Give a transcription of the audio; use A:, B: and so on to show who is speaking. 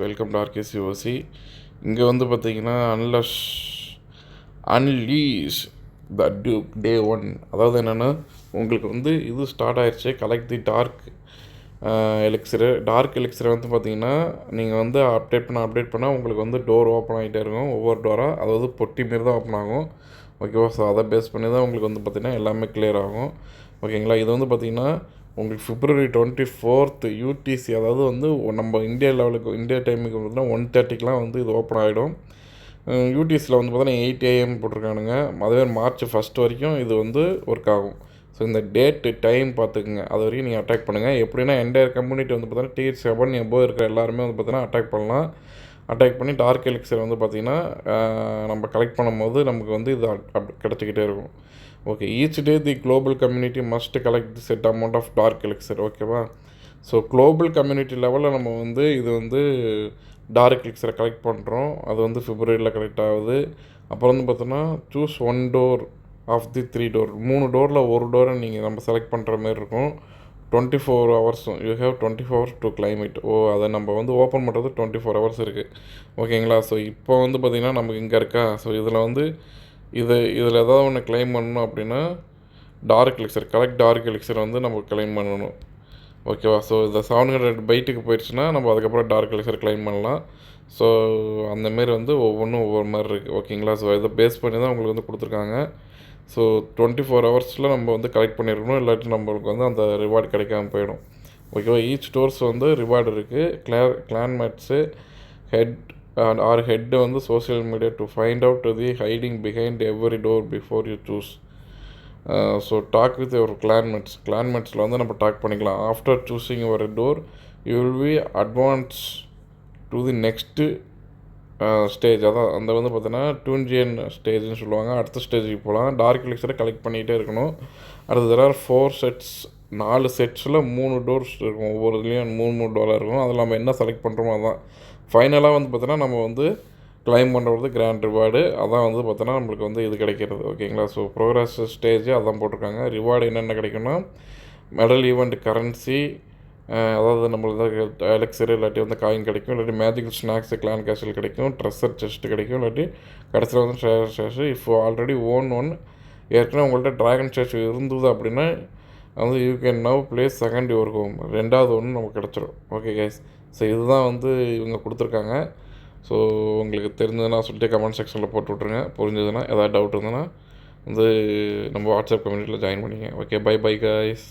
A: Welcome to ஆர்கேசி ஓசி. இங்கே வந்து பார்த்தீங்கன்னா அன்லீஷ் த டியூக் டே 1. அதாவது என்னென்னா, உங்களுக்கு வந்து இது ஸ்டார்ட் ஆயிடுச்சு. Collect the dark elixir. Dark எலிக்ஸரை வந்து பார்த்தீங்கன்னா, நீங்கள் வந்து அப்டேட் பண்ணால் உங்களுக்கு வந்து டோர் ஓப்பன் ஆகிட்டே இருக்கும். ஒவ்வொரு டோராக, அதாவது பொட்டி மாரி தான் ஓப்பன் ஆகும். ஓகேவா? ஸோ அதை பேஸ் பண்ணி தான் உங்களுக்கு வந்து பார்த்திங்கன்னா எல்லாமே கிளியர் ஆகும். ஓகேங்களா? இது வந்து பார்த்திங்கன்னா உங்களுக்கு February 24 யூடிசி, அதாவது வந்து நம்ம இந்தியா டைமுக்கு பார்த்தீங்கன்னா 1:30 வந்து இது ஓப்பன் ஆகிடும். யூடிசியில் வந்து பார்த்தீங்கன்னா 8 AM போட்டிருக்கானுங்க. அதுவே March 1 வரைக்கும் இது வந்து ஒர்க் ஆகும். ஸோ இந்த டேட்டு டைம் பார்த்துக்குங்க. அது வரைக்கும் நீங்கள் அட்டாக் பண்ணுங்கள். எப்படின்னா என்டையர் கம்யூனிட்டி வந்து பார்த்தீங்கன்னா Tier 7 எபோவ் இருக்கிற எல்லாருமே வந்து பார்த்தீங்கன்னா அட்டாக் பண்ணலாம். அட்டாக் பண்ணி டார்க் எலிக்ஸர் வந்து பார்த்திங்கன்னா நம்ம கலெக்ட் பண்ணும்போது நமக்கு வந்து இது கிடச்சிக்கிட்டே இருக்கும். Okay, each day the global community must collect the set amount of dark elixir. ஓகேவா? ஸோ குளோபல் கம்யூனிட்டி லெவலில் நம்ம வந்து இது வந்து டார்க் எலிக்ஸரை கலெக்ட் பண்ணுறோம். அது வந்து பிப்ரவரியில் கலெக்ட் ஆகுது. அப்புறம் வந்து பார்த்தோன்னா choose 1 door of the 3 door. 3 டோரில் ஒரு டோரை நீங்கள் நம்ம செலக்ட் பண்ணுற மாதிரி இருக்கும். 24 ஹவர்ஸும் you have 24 hours to claim it. அதை நம்ம வந்து ஓப்பன் பண்ணுறது 24 ஹவர்ஸ் இருக்குது. ஓகேங்களா? ஸோ இப்போ வந்து பார்த்திங்கன்னா நமக்கு இங்கே இருக்கா. ஸோ இதில் வந்து இதில் ஏதாவது ஒன்று கிளைம் பண்ணணும் அப்படின்னா dark elixir, collect dark elixir வந்து நம்ம கிளைம் பண்ணணும். ஓகேவா? ஸோ இந்த 700 பைட்டுக்கு போயிடுச்சுன்னா நம்ம அதுக்கப்புறம் டார்க் எலிக்ஸர் கிளைம் பண்ணலாம். ஸோ அந்தமாரி வந்து ஒவ்வொன்றும் ஒவ்வொரு மாதிரி இருக்குது. ஓகேங்களா? ஸோ இதை பேஸ் பண்ணி தான் உங்களுக்கு வந்து கொடுத்துருக்காங்க. ஸோ 24 ஹவர்ஸில் நம்ம வந்து கலெக்ட் பண்ணியிருக்கணும். இல்லாட்டி நம்மளுக்கு வந்து அந்த ரிவார்டு கிடைக்காம போயிடும். ஓகேவா? ஈச் டோர்ஸ் வந்து ரிவார்டு இருக்குது. கிளான்மேட்ஸு ஹெட் வந்து social media to find out the hiding behind every door before you choose. So talk with your கிளான்மேட்ஸில் வந்து நம்ம டாக் பண்ணிக்கலாம். After choosing your door you will be advance to the next stage. அதான் அந்த வந்து பார்த்தீங்கன்னா டூன்ஜியன் ஸ்டேஜ்னு சொல்லுவாங்க. அடுத்த ஸ்டேஜுக்கு போகலாம். டார்க் எலிக்ஸரை கலெக்ட் பண்ணிகிட்டே இருக்கணும். அடுத்து there 4 செட்ஸ். 4 செட்ஸில் 3 டோர்ஸ் இருக்கும். ஒவ்வொரு இதுலேயும் 3 டாலர் இருக்கும். அதில் நம்ம என்ன செலக்ட் பண்ணுறோமோ அதான் ஃபைனலாக வந்து பார்த்தோன்னா நம்ம வந்து கிளைம் பண்ணுறது கிராண்ட் ரிவார்டு. அதான் வந்து பார்த்தோன்னா நம்மளுக்கு வந்து இது கிடைக்கிறது. ஓகேங்களா? ஸோ ப்ரோக்ரஸ் ஸ்டேஜ் அதான் போட்டிருக்காங்க. ரிவார்டு என்னென்ன கிடைக்குன்னா மெடல் ஈவெண்ட், கரன்சி, அதாவது நம்மளுக்கு எலக்ஸரு, இல்லாட்டி வந்து காயின் கிடைக்கும், இல்லாட்டி மேஜிக்கல் ஸ்நாக்ஸு கிளான் கேஷில் கிடைக்கும், ட்ரெஸ்ஸர் செஸ்ட்டு கிடைக்கும், இல்லாட்டி கடைசியில் வந்து ஸ்டேஷு. இப்போ ஆல்ரெடி ஒன் ஏற்கனவே உங்கள்கிட்ட ட்ராகன் ஸ்டேஷ் இருந்தது அப்படின்னா வந்து you can now place second your home. 2வது ஒன்று நமக்கு கிடச்சிரும். ஓகே கைஸ், ஸோ இதுதான் வந்து இவங்க கொடுத்துருக்காங்க. ஸோ உங்களுக்கு தெரிஞ்சதுன்னா சொல்லிட்டு கமெண்ட் செக்ஷனில் போட்டு விட்ருங்க. புரிஞ்சதுன்னா ஏதாவது டவுட் இருந்ததுன்னா வந்து நம்ம வாட்ஸ்அப் கம்யூனிட்டியில் ஜாயின் பண்ணிங்க. Okay, bye guys.